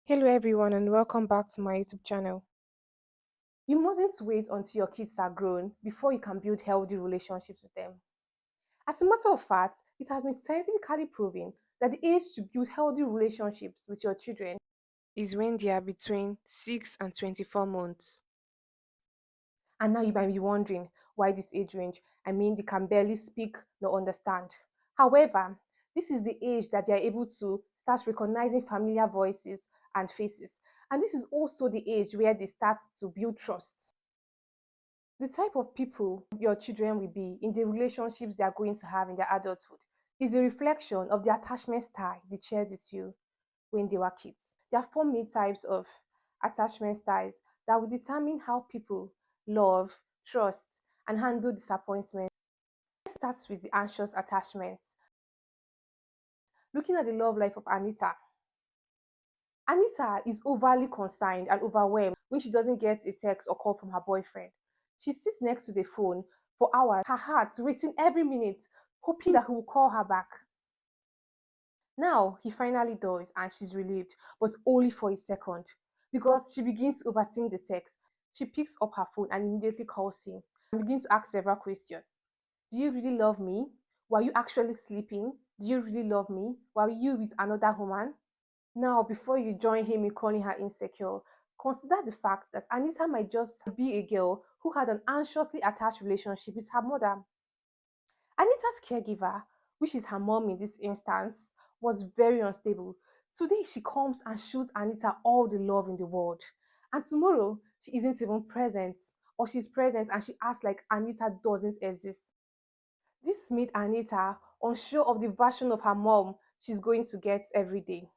Hello everyone and welcome back to my YouTube channel. You mustn't wait until your kids are grown before you can build healthy relationships with them. As a matter of fact, it has been scientifically proven that the age to build healthy relationships with your children. Is when they are between 6 and 24 months. And now you might be wondering why this age range. I mean, they can barely speak nor understand. However, this is the age that they are able to start recognizing familiar voices and faces. And this is also the age where they start to build trust. The type of people your children will be in the relationships they are going to have in their adulthood is a reflection of the attachment style they shared with you when they were kids. There are four main types of attachment styles that will determine how people love, trust, and handle disappointment. Let's start with the anxious attachment. Looking at the love life of Anita, Anita is overly concerned and overwhelmed when she doesn't get a text or call from her boyfriend. She sits next to the phone for hours, her heart racing every minute, hoping that he will call her back. Now he finally does, and she's relieved, but only for a second, because she begins to overthink the text. She picks up her phone and immediately calls him and begins to ask several questions. Do you really love me? Were you actually sleeping? Do you really love me? Were you with another woman? Now, before you join him in calling her insecure, consider the fact that Anita might just be a girl who had an anxiously attached relationship with her mother. Anita's caregiver, which is her mom in this instance, was very unstable. Today, she comes and shows Anita all the love in the world. And tomorrow, she isn't even present, or she's present and she acts like Anita doesn't exist. This made Anita unsure of the version of her mom she's going to get every day.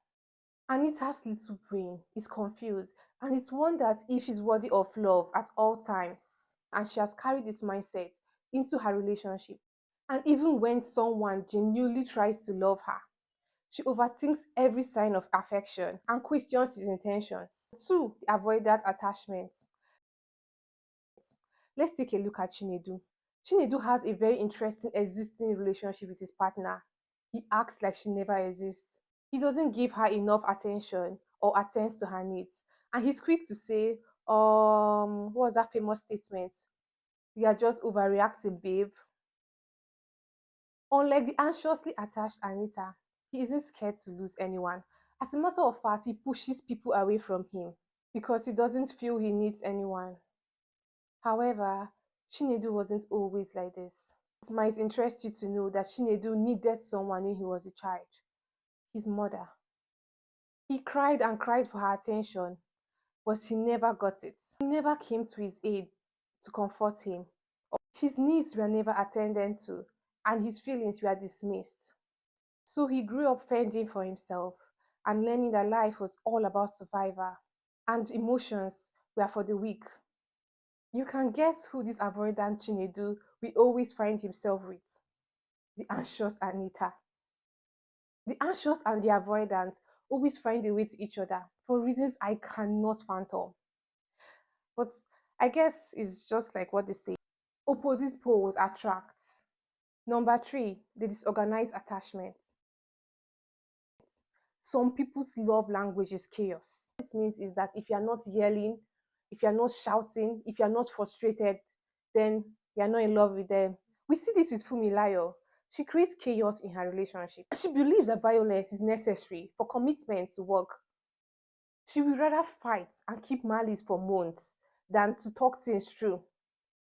Anita's little brain is confused and it wonders if she's worthy of love at all times. And she has carried this mindset into her relationship. And even when someone genuinely tries to love her, she overthinks every sign of affection and questions his intentions. Two, the avoidant attachment. Let's take a look at Chinedu. Chinedu has a very interesting existing relationship with his partner. He acts like she never exists. He doesn't give her enough attention or attends to her needs. And he's quick to say, what was that famous statement? You are just overreacting, babe. Unlike the anxiously attached Anita, he isn't scared to lose anyone. As a matter of fact, he pushes people away from him because he doesn't feel he needs anyone. However, Chinedu wasn't always like this. It might interest you to know that Chinedu needed someone when he was a child, his mother. He cried and cried for her attention, but he never got it. He never came to his aid to comfort him. His needs were never attended to, and his feelings were dismissed. So he grew up fending for himself and learning that life was all about survival, and emotions were for the weak. You can guess who this avoidant Chinedu will always find himself with. The anxious Anita. The anxious and the avoidant always find a way to each other for reasons I cannot fathom. But I guess it's just like what they say. Opposite poles attract. Number three, the disorganized attachment. Some people's love language is chaos. This means is that if you're not yelling, if you're not shouting, if you're not frustrated, then you're not in love with them. We see this with Fumilayo. She creates chaos in her relationship. She believes that violence is necessary for commitment to work. She will rather fight and keep malice for months than to talk things through.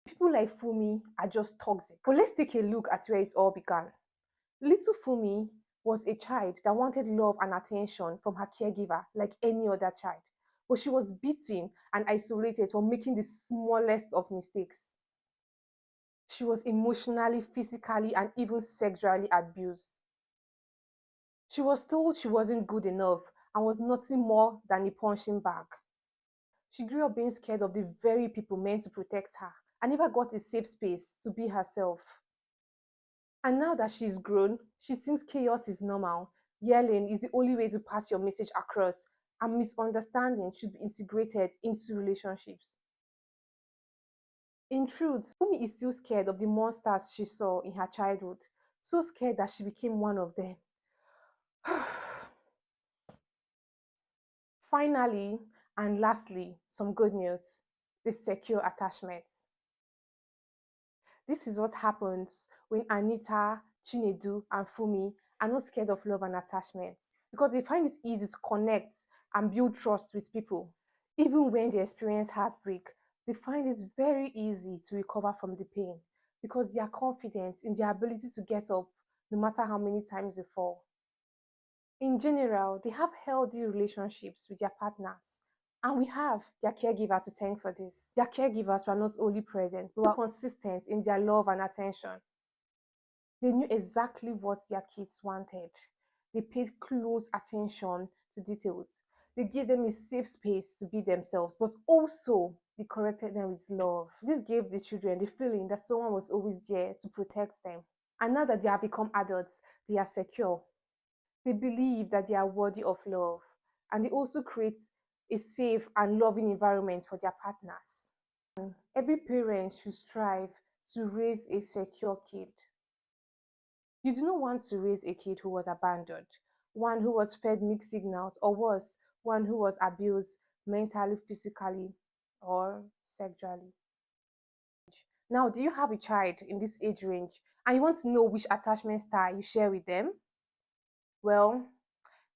People like Fumi are just toxic. But let's take a look at where it all began. Little Fumi was a child that wanted love and attention from her caregiver like any other child. But she was beaten and isolated for making the smallest of mistakes. She was emotionally, physically, and even sexually abused. She was told she wasn't good enough and was nothing more than a punching bag. She grew up being scared of the very people meant to protect her and never got a safe space to be herself. And now that she's grown, she thinks chaos is normal. Yelling is the only way to pass your message across, and misunderstanding should be integrated into relationships. In truth, Fumi is still scared of the monsters she saw in her childhood, so scared that she became one of them. Finally, and lastly, some good news: the secure attachment. This is what happens when Anita, Chinedu, and Fumi are not scared of love and attachment because they find it easy to connect and build trust with people. Even when they experience heartbreak, they find it very easy to recover from the pain because they are confident in their ability to get up no matter how many times they fall. In general, they have healthy relationships with their partners. And we have their caregiver to thank for this. Their caregivers were not only present, but were consistent in their love and attention. They knew exactly what their kids wanted. They paid close attention to details. They gave them a safe space to be themselves, but also they corrected them with love. This gave the children the feeling that someone was always there to protect them. And now that they have become adults, they are secure. They believe that they are worthy of love, and they also create a safe and loving environment for their partners. Every parent should strive to raise a secure kid. You do not want to raise a kid who was abandoned, one who was fed mixed signals, or worse, one who was abused mentally, physically, or sexually. Now, do you have a child in this age range and you want to know which attachment style you share with them? Well,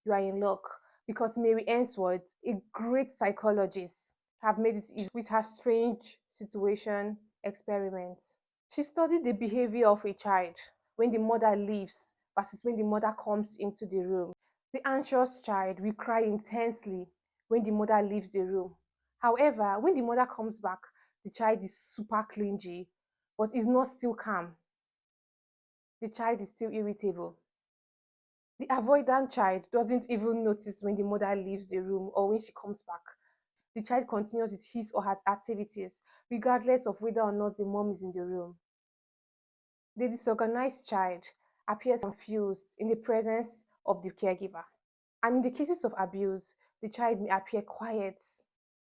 you are in luck because Mary Ainsworth, a great psychologist, have made it easy with her strange situation experiments. She studied the behavior of a child when the mother leaves versus when the mother comes into the room. The anxious child will cry intensely when the mother leaves the room. However, when the mother comes back, the child is super clingy, but is not still calm. The child is still irritable. The avoidant child doesn't even notice when the mother leaves the room or when she comes back. The child continues with his or her activities, regardless of whether or not the mom is in the room. The disorganized child appears confused in the presence of the caregiver. And in the cases of abuse, the child may appear quiet.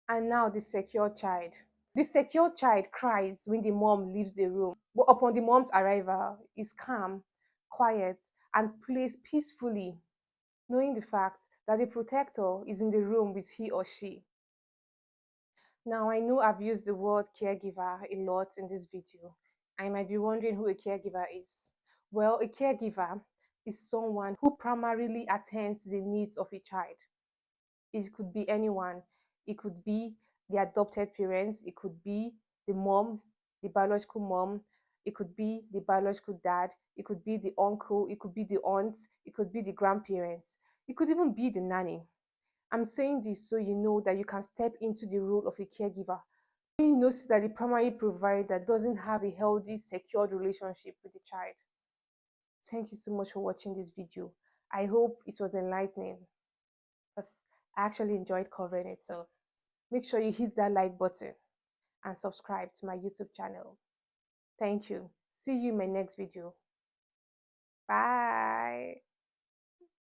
And now the secure child. The secure child cries when the mom leaves the room, but upon the mom's arrival, is calm, quiet, and plays peacefully, knowing the fact that the protector is in the room with he or she. Now, I know I've used the word caregiver a lot in this video. I might be wondering who a caregiver is. Well, a caregiver is someone who primarily attends to the needs of a child. It could be anyone. It could be the adopted parents. It could be the mom, the biological mom. It could be the biological dad. It could be the uncle. It could be the aunt. It could be the grandparents. It could even be the nanny. I'm saying this so you know that you can step into the role of a caregiver. When you notice that the primary provider doesn't have a healthy, secured relationship with the child. Thank you so much for watching this video. I hope it was enlightening because I actually enjoyed covering it. So make sure you hit that like button and subscribe to my YouTube channel. Thank you. See you in my next video. Bye.